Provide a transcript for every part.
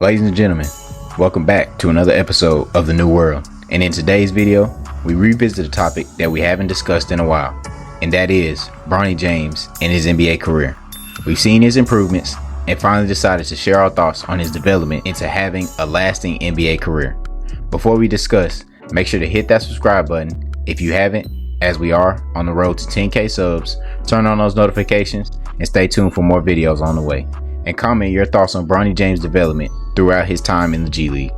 Ladies and gentlemen, welcome back to another episode of The New World. And in today's video, we revisit a topic that we haven't discussed in a while, and that is Bronny James and his NBA career. We've seen his improvements and finally decided to share our thoughts on his development into having a lasting NBA career. Before we discuss, make sure to hit that subscribe button if you haven't, as we are on the road to 10K subs. Turn on those notifications and stay tuned for more videos on the way. And comment your thoughts on Bronny James' development throughout his time in the G League.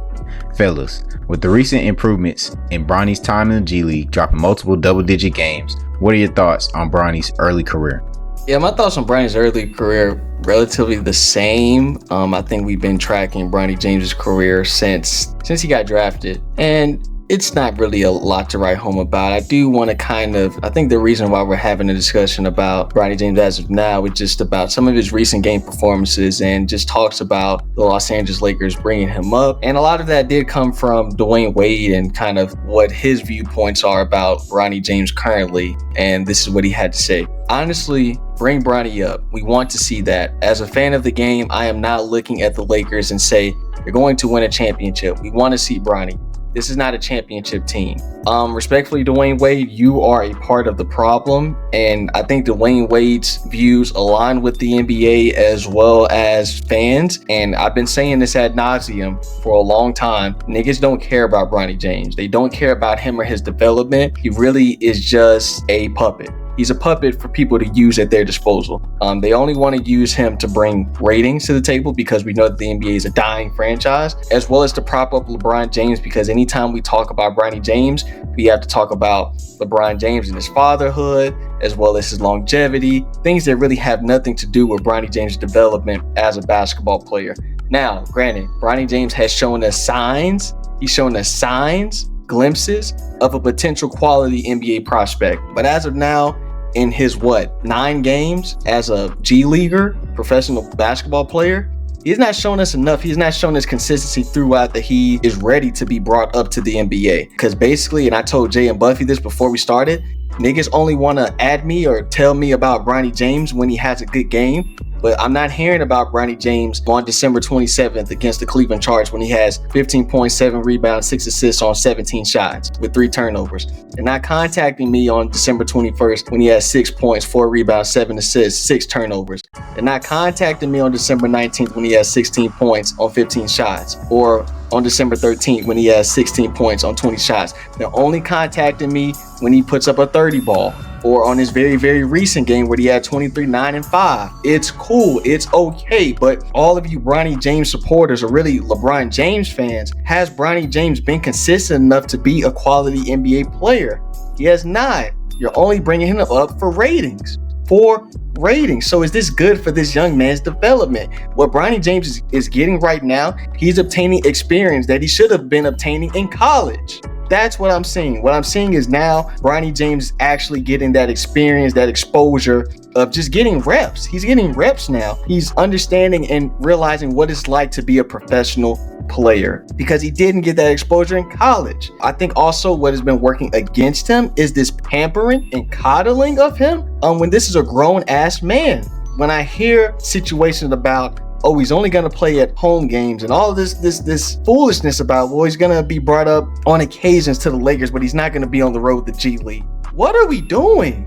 Fellas, with the recent improvements in Bronny's time in the G League, dropping multiple double-digit games, what are your thoughts on Bronny's early career? Yeah, my thoughts on Bronny's early career relatively the same. I think we've been tracking Bronny James' career since he got drafted, and it's not really a lot to write home about. I do want to I think the reason why we're having a discussion about Bronny James as of now is just about some of his recent game performances and just talks about the Los Angeles Lakers bringing him up. And a lot of that did come from Dwayne Wade and kind of what his viewpoints are about Bronny James currently. And this is what he had to say. Honestly, bring Bronny up. We want to see that. As a fan of the game, I am not looking at the Lakers and say, you're going to win a championship. We want to see Bronny. This is not a championship team. Respectfully, Dwayne Wade, you are a part of the problem. And I think Dwayne Wade's views align with the NBA as well as fans. And I've been saying this ad nauseum for a long time. Niggas don't care about Bronny James. They don't care about him or his development. He really is just a puppet. He's a puppet for people to use at their disposal. They only want to use him to bring ratings to the table because we know that the NBA is a dying franchise, as well as to prop up LeBron James, because anytime we talk about Bronny James, we have to talk about LeBron James and his fatherhood, as well as his longevity, things that really have nothing to do with Bronny James' development as a basketball player. Now, granted, Bronny James has shown us signs. He's shown us glimpses of a potential quality NBA prospect. But as of now, in his 9 games as a G Leaguer, professional basketball player, he's not shown us enough. He's not shown us consistency throughout that he is ready to be brought up to the NBA. Because basically, and I told Jay and Buffy this before we started, niggas only want to add me or tell me about Bronny James when he has a good game. But I'm not hearing about Bronny James on December 27th against the Cleveland Chargers when he has 15.7 rebounds, 6 assists on 17 shots with 3 turnovers. They're not contacting me on December 21st when he has 6 points, 4 rebounds, 7 assists, 6 turnovers. They're not contacting me on December 19th when he has 16 points on 15 shots, or on December 13th when he has 16 points on 20 shots. They're only contacting me when he puts up a 30 ball, or on his very, very recent game where he had 23, 9, and 5. It's cool. It's okay. But all of you Bronny James supporters, or really LeBron James fans, has Bronny James been consistent enough to be a quality NBA player? He has not. You're only bringing him up for ratings. So is this good for this young man's development? What Bronny James is getting right now, he's obtaining experience that he should have been obtaining in college. That's what I'm seeing. What I'm seeing is now Bronny James is actually getting that experience, that exposure of just getting reps. He's getting reps now. He's understanding and realizing what it's like to be a professional player because he didn't get that exposure in college. I think also what has been working against him is this pampering and coddling of him when this is a grown ass man. When I hear situations about, oh, he's only going to play at home games and all this foolishness about, well, he's going to be brought up on occasions to the Lakers, but he's not going to be on the road to G League. What are we doing?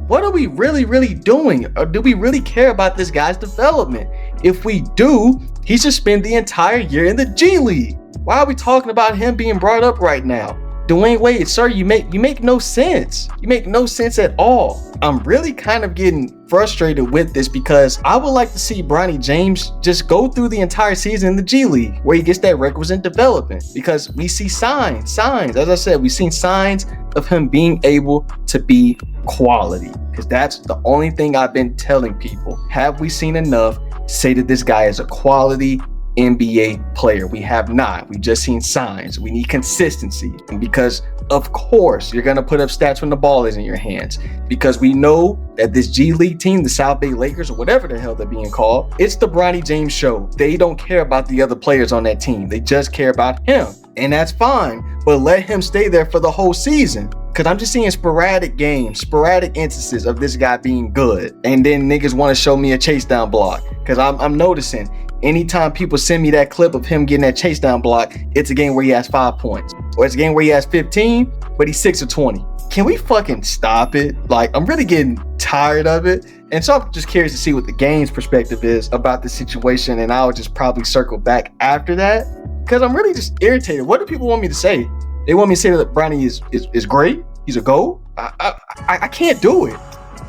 What are we really doing? Or do we really care about this guy's development? If we do, he should spend the entire year in the G League. Why are we talking about him being brought up right now? Dwayne Wade, sir, you make no sense. You make no sense at all. I'm really kind of getting frustrated with this because I would like to see Bronny James just go through the entire season in the G League where he gets that requisite development, because we see signs. As I said, we've seen signs of him being able to be quality, because that's the only thing I've been telling people. Have we seen enough to say that this guy is a quality NBA player? We have not. We've just seen signs. We need consistency. And because of course you're going to put up stats when the ball is in your hands, because we know that this G League team, the South Bay Lakers, or whatever the hell they're being called, it's the Bronny James show. They don't care about the other players on that team. They just care about him. And that's fine, but let him stay there for the whole season. Because I'm just seeing sporadic games, sporadic instances of this guy being good. And then niggas want to show me a chase down block. Because I'm noticing anytime people send me that clip of him getting that chase down block, it's a game where he has 5 points. Or it's a game where he has 15, but he's 6 of 20. Can we fucking stop it? Like, I'm really getting tired of it. And so I'm just curious to see what the game's perspective is about the situation. And I'll just probably circle back after that, because I'm really just irritated. What do people want me to say? They want me to say that Bronny is great. He's a GOAT. I can't do it.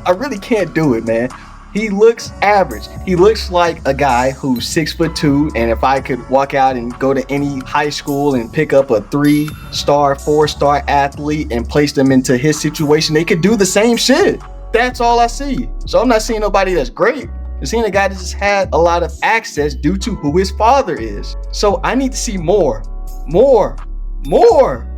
I really can't do it, man. He looks average. He looks like a guy who's 6'2", and if I could walk out and go to any high school and pick up a 3-star, 4-star athlete and place them into his situation, they could do the same shit. That's all I see. So I'm not seeing nobody that's great. I'm seeing a guy that just had a lot of access due to who his father is. So I need to see more.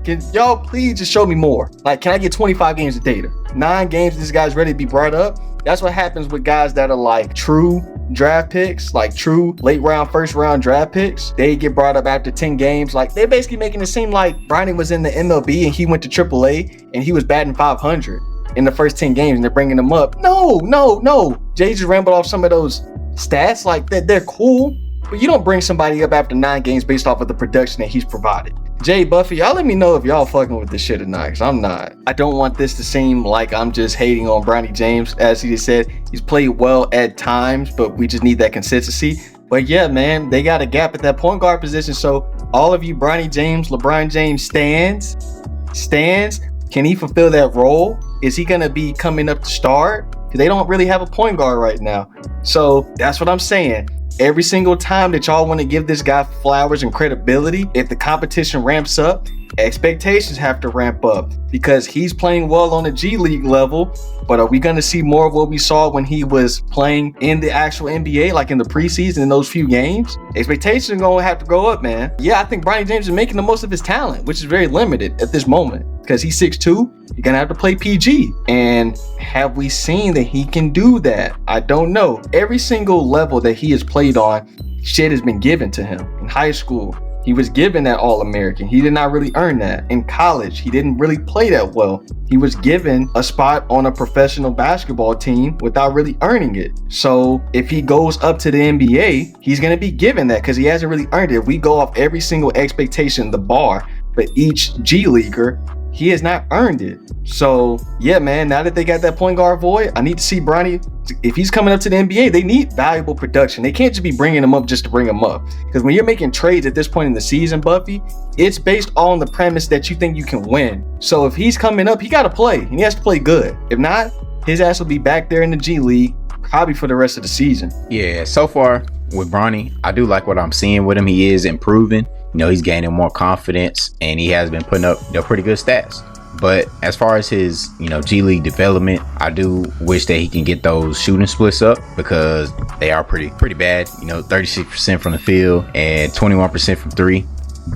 Can y'all please just show me more? Like, can I get 25 games of data? 9 games this guy's ready to be brought up? That's what happens with guys that are like true draft picks, like true late round, first round draft picks. They get brought up after 10 games. Like, they're basically making it seem like Bronny was in the MLB and he went to AAA and he was batting 500 in the first 10 games and they're bringing him up. No. Jay just rambled off some of those stats. Like, they're cool, but you don't bring somebody up after 9 games based off of the production that he's provided. Jay, Buffy, y'all let me know if y'all fucking with this shit or not, because I'm not. I don't want this to seem like I'm just hating on Bronny James. As he just said, he's played well at times, but we just need that consistency. But yeah, man, they got a gap at that point guard position. So all of you Bronny James, LeBron James stands, can he fulfill that role? Is he going to be coming up to start? Because they don't really have a point guard right now. So that's what I'm saying. Every single time that y'all want to give this guy flowers and credibility, if the competition ramps up, expectations have to ramp up, because he's playing well on the G League level. But are we going to see more of what we saw when he was playing in the actual NBA, like in the preseason, in those few games? Expectations are going to have to go up, man. Yeah, I think Bronny James is making the most of his talent, which is very limited at this moment, because he's 6'2". You're going to have to play PG. And have we seen that he can do that? I don't know. Every single level that he has played on, shit has been given to him. In high school, he was given that All-American. He did not really earn that. In college, he didn't really play that well. He was given a spot on a professional basketball team without really earning it. So if he goes up to the NBA, he's going to be given that because he hasn't really earned it. If we go off every single expectation, the bar for each G Leaguer, he has not earned it. So yeah, man, now that they got that point guard void, I need to see Bronny. If he's coming up to the NBA, they need valuable production. They can't just be bringing him up just to bring him up. Because when you're making trades at this point in the season, Buffy, it's based on the premise that you think you can win. So if he's coming up, he got to play, and he has to play good. If not, his ass will be back there in the G League probably for the rest of the season. Yeah, so far with Bronny, I do like what I'm seeing with him. He is improving. You know, he's gaining more confidence, and he has been putting up, pretty good stats. But as far as his, G League development, I do wish that he can get those shooting splits up, because they are pretty bad. 36% from the field and 21% from 3.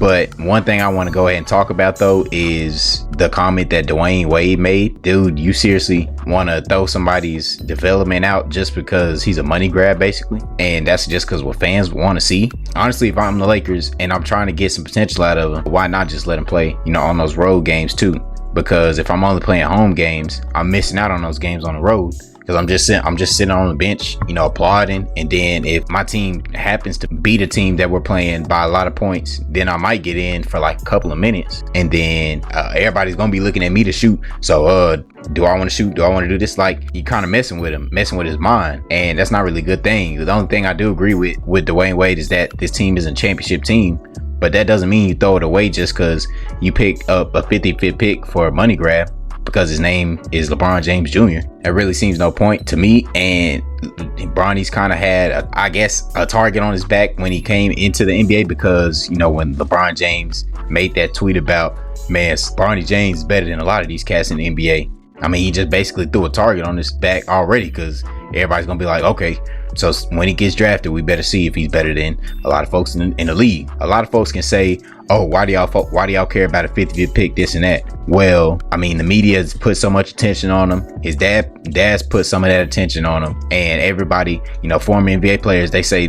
But one thing I want to go ahead and talk about, though, is the comment that Dwayne Wade made. Dude, you seriously want to throw somebody's development out just because he's a money grab, basically? And that's just because what fans want to see. Honestly, if I'm the Lakers and I'm trying to get some potential out of him, why not just let him play, on those road games too? Because if I'm only playing home games, I'm missing out on those games on the road. Because I'm just sitting on the bench, applauding. And then if my team happens to beat a team that we're playing by a lot of points, then I might get in for like a couple of minutes. And then everybody's going to be looking at me to shoot. So do I want to shoot? Do I want to do this? Like, you kind of messing with him, messing with his mind. And that's not really a good thing. The only thing I do agree with Dwayne Wade is that this team is a championship team. But that doesn't mean you throw it away just because you pick up a 55th pick for a money grab because his name is LeBron James Jr. It really seems no point to me. And Bronny's kind of had, a target on his back when he came into the NBA, because, when LeBron James made that tweet about, man, Bronny James is better than a lot of these cats in the NBA. I mean, he just basically threw a target on his back already, because everybody's going to be like, okay, so when he gets drafted, we better see if he's better than a lot of folks in the league. A lot of folks can say, oh, why do y'all care about a 50th pick, this and that? Well, I mean, the media's put so much attention on him. His dad's put some of that attention on him. And everybody, former NBA players, they say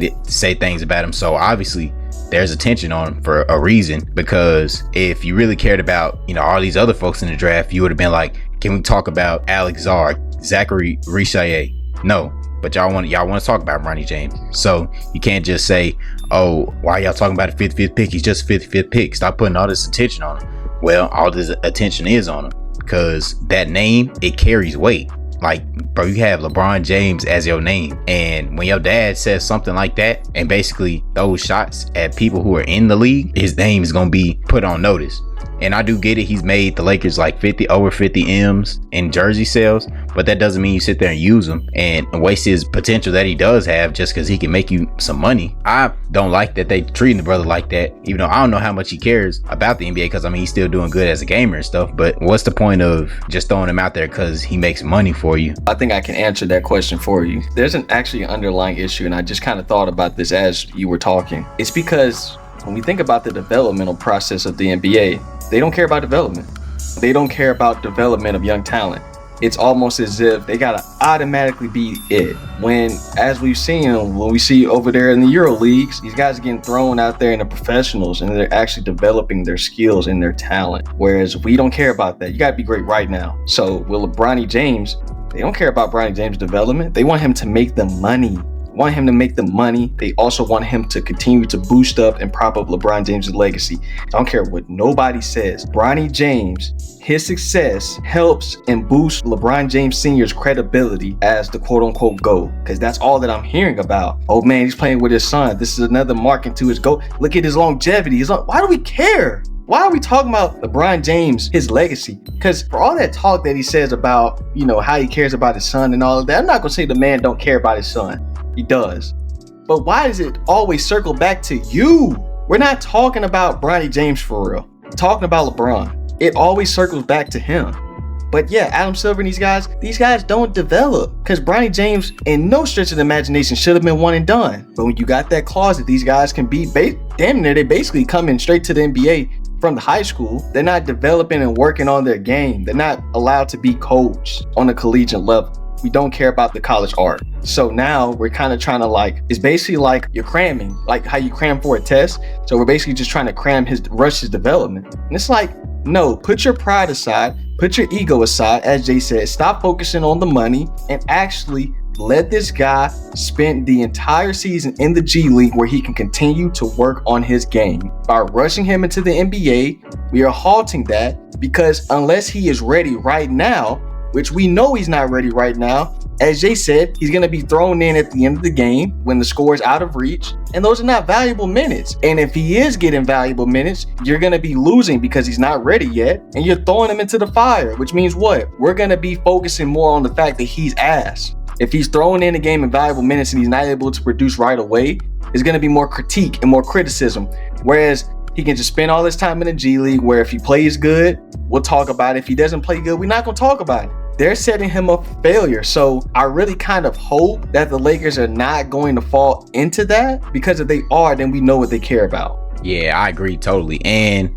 things about him. So obviously, there's attention on him for a reason, because if you really cared about, all these other folks in the draft, you would have been like, can we talk about Alex Zar, Zachary Richaye? No. but y'all want to talk about Bronny James. So you can't just say, oh, why y'all talking about a 55th pick? He's just a 55th pick. Stop putting all this attention on him. Well, all this attention is on him because that name, it carries weight. Like, bro, you have LeBron James as your name, and when your dad says something like that and basically throws shots at people who are in the league, his name is gonna be put on notice. And I do get it, he's made the Lakers like over 50 M's in jersey sales, but that doesn't mean you sit there and use him and waste his potential that he does have just because he can make you some money. I don't like that they treating the brother like that, even though I don't know how much he cares about the NBA, because I mean, he's still doing good as a gamer and stuff, but what's the point of just throwing him out there because he makes money for you? I think I can answer that question for you. There's actually an underlying issue, and I just kind of thought about this as you were talking. It's because when we think about the developmental process of the NBA, they don't care about development. They don't care about development of young talent. It's almost as if they gotta automatically be it. When, as we've seen, when we see over there in the Euro leagues, these guys are getting thrown out there in the professionals and they're actually developing their skills and their talent. Whereas we don't care about that. You gotta be great right now. So with Bronny James, they don't care about Bronny James' development. They want him to make the money. They also want him to continue to boost up and prop up LeBron James' legacy. I don't care what nobody says. Bronny James, his success helps and boosts LeBron James Sr.'s credibility as the quote-unquote GOAT, because that's all that I'm hearing about. Oh man, he's playing with his son. This is another mark into his GOAT. Look at his longevity. Why do we care? Why are we talking about LeBron James, his legacy? Because for all that talk that he says about, how he cares about his son and all of that, I'm not going to say the man don't care about his son. He does. But why does it always circle back to you? We're not talking about Bronny James for real. We're talking about LeBron. It always circles back to him. But yeah, Adam Silver and these guys don't develop, because Bronny James, in no stretch of the imagination, should have been one and done. But when you got that clause that these guys can be damn near, they basically coming straight to the NBA from the high school. They're not developing and working on their game. They're not allowed to be coached on a collegiate level. We don't care about the college art. So now we're kind of trying to it's basically like you're cramming, like how you cram for a test. So we're basically just trying to rush his development. And it's like, no, put your pride aside, put your ego aside, as Jay said, stop focusing on the money and actually let this guy spend the entire season in the G League where he can continue to work on his game. By rushing him into the NBA, we are halting that, because unless he is ready right now, which we know he's not ready right now. As Jay said, he's going to be thrown in at the end of the game when the score is out of reach, and those are not valuable minutes. And if he is getting valuable minutes, you're going to be losing because he's not ready yet, and you're throwing him into the fire, which means what? We're going to be focusing more on the fact that he's ass. If he's throwing in the game in valuable minutes and he's not able to produce right away, there's going to be more critique and more criticism. Whereas he can just spend all his time in the G League, where if he plays good, we'll talk about it. If he doesn't play good, we're not going to talk about it. They're setting him up for failure. So I really kind of hope that the Lakers are not going to fall into that, because if they are, then we know what they care about. Yeah, I agree totally. And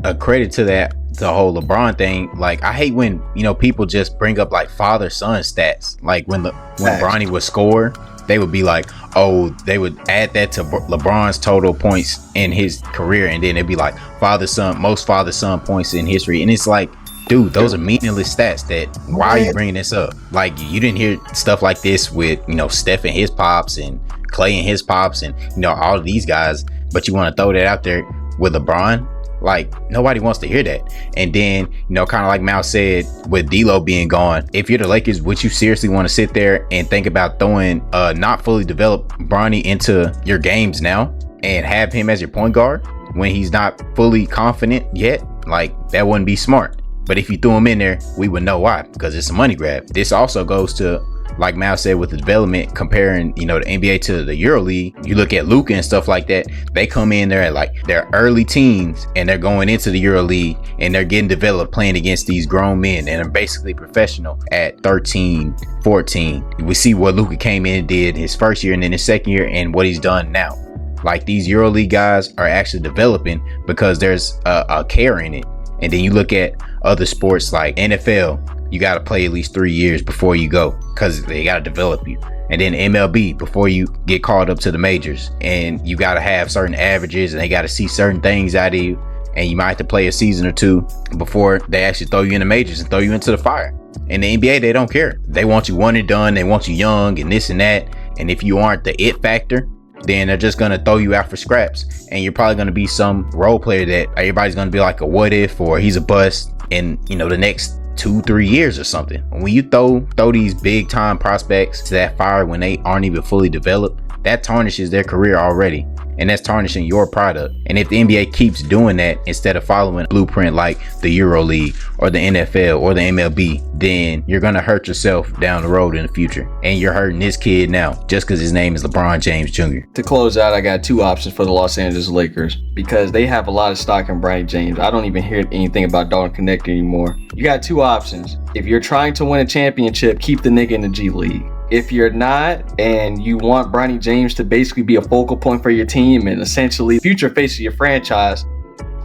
a credit to that, the whole LeBron thing. Like, I hate when, people just bring up like father-son stats. Like when Bronny would score, they would be like, oh, they would add that to LeBron's total points in his career. And then it'd be like most father-son points in history. And it's like, dude, those are meaningless stats. Why are you bringing this up? Like, you didn't hear stuff like this with, Steph and his pops and Clay and his pops and, all of these guys, but you want to throw that out there with LeBron? Like, nobody wants to hear that. And then, kind of like Mal said, with D'Lo being gone, if you're the Lakers, would you seriously want to sit there and think about throwing not fully developed Bronny into your games now and have him as your point guard when he's not fully confident yet? Like, that wouldn't be smart. But if you threw him in there, we would know why, because it's a money grab. This also goes to, like Mal said, with the development, comparing, the NBA to the Euro League. You look at Luka and stuff like that. They come in there at like their early teens and they're going into the Euro League and they're getting developed playing against these grown men and are basically professional at 13, 14. We see what Luka came in and did his first year and then his second year and what he's done now. Like, these Euro League guys are actually developing because there's a care in it. And then you look at other sports like NFL, you got to play at least 3 years before you go, because they got to develop you. And then MLB, before you get called up to the majors, and you got to have certain averages and they got to see certain things out of you. And you might have to play a season or two before they actually throw you in the majors and throw you into the fire. In the NBA, they don't care. They want you one and done. They want you young and this and that. And if you aren't the it factor, then they're just going to throw you out for scraps. And you're probably going to be some role player that everybody's going to be like a what if, or he's a bust in, the next 2-3 years or something. When you throw these big time prospects to that fire when they aren't even fully developed, that tarnishes their career already. And that's tarnishing your product. And if the NBA keeps doing that instead of following a blueprint like the EuroLeague or the NFL or the MLB, then you're going to hurt yourself down the road in the future. And you're hurting this kid now just because his name is LeBron James Jr. To close out, I got two options for the Los Angeles Lakers because they have a lot of stock in Bronny James. I don't even hear anything about Dalton Connect anymore. You got two options. If you're trying to win a championship, keep the nigga in the G League. If you're not, and you want Bronny James to basically be a focal point for your team and essentially future face of your franchise,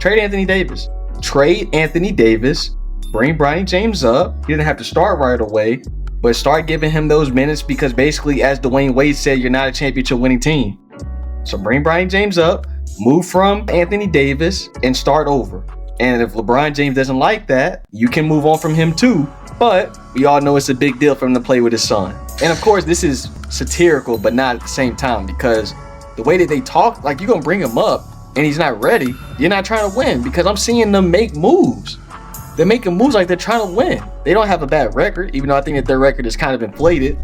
trade Anthony Davis. Trade Anthony Davis, bring Bronny James up. He didn't have to start right away, but start giving him those minutes because basically, as Dwayne Wade said, you're not a championship winning team. So bring Bronny James up, move from Anthony Davis, and start over. And if LeBron James doesn't like that, you can move on from him too. But we all know it's a big deal for him to play with his son. And of course, this is satirical, but not at the same time, because the way that they talk, like you're going to bring him up and he's not ready. You're not trying to win because I'm seeing them make moves. They're making moves like they're trying to win. They don't have a bad record, even though I think that their record is kind of inflated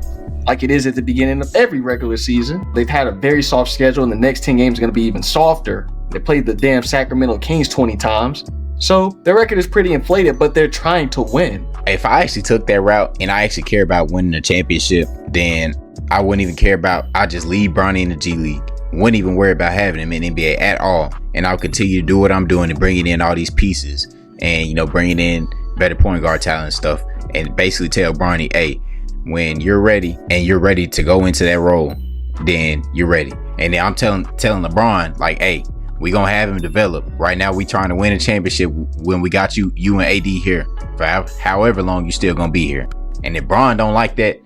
like it is at the beginning of every regular season. They've had a very soft schedule and the next 10 games are going to be even softer. They played the damn Sacramento Kings 20 times. So their record is pretty inflated, but they're trying to win. If I actually took that route and I actually care about winning a championship, then I wouldn't even care about, I'd just leave Bronny in the G League. Wouldn't even worry about having him in NBA at all. And I'll continue to do what I'm doing and bringing in all these pieces and, bringing in better point guard talent and stuff. And basically tell Bronny, hey, when you're ready and you're ready to go into that role, then you're ready. And then I'm telling LeBron, like, hey, we gonna have him develop. Right now, we trying to win a championship when we got you and AD here for however long you still gonna be here. And if Bron don't like that,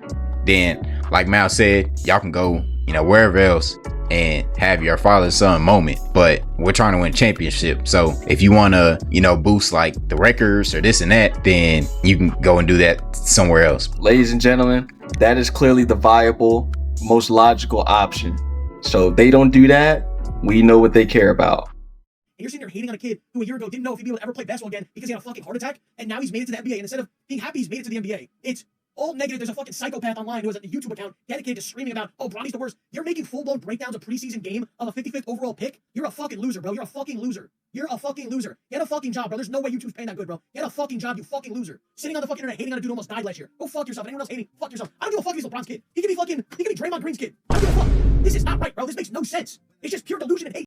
then like Mal said, y'all can go, wherever else and have your father-son moment. But we're trying to win a championship. So if you wanna, boost like the records or this and that, then you can go and do that somewhere else. Ladies and gentlemen, that is clearly the viable, most logical option. So if they don't do that, we know what they care about. And you're sitting there hating on a kid who a year ago didn't know if he'd be able to ever play basketball again because he had a fucking heart attack, and now he's made it to the NBA. And instead of being happy he's made it to the NBA, it's all negative. There's a fucking psychopath online who has a YouTube account dedicated to screaming about, oh, Bronny's the worst. You're making full-blown breakdowns of preseason game of a 55th overall pick. You're a fucking loser, bro. You're a fucking loser. You're a fucking loser. Get a fucking job, bro. There's no way YouTube's paying that good, bro. Get a fucking job, you fucking loser. Sitting on the fucking internet hating on a dude who almost died last year. Go fuck yourself. Anyone else hating, fuck yourself. I don't give a fuck if he's LeBron's kid. He could be Draymond Green's kid. I don't give a fuck. This is not right, bro. This makes no sense. It's just pure delusion and hate.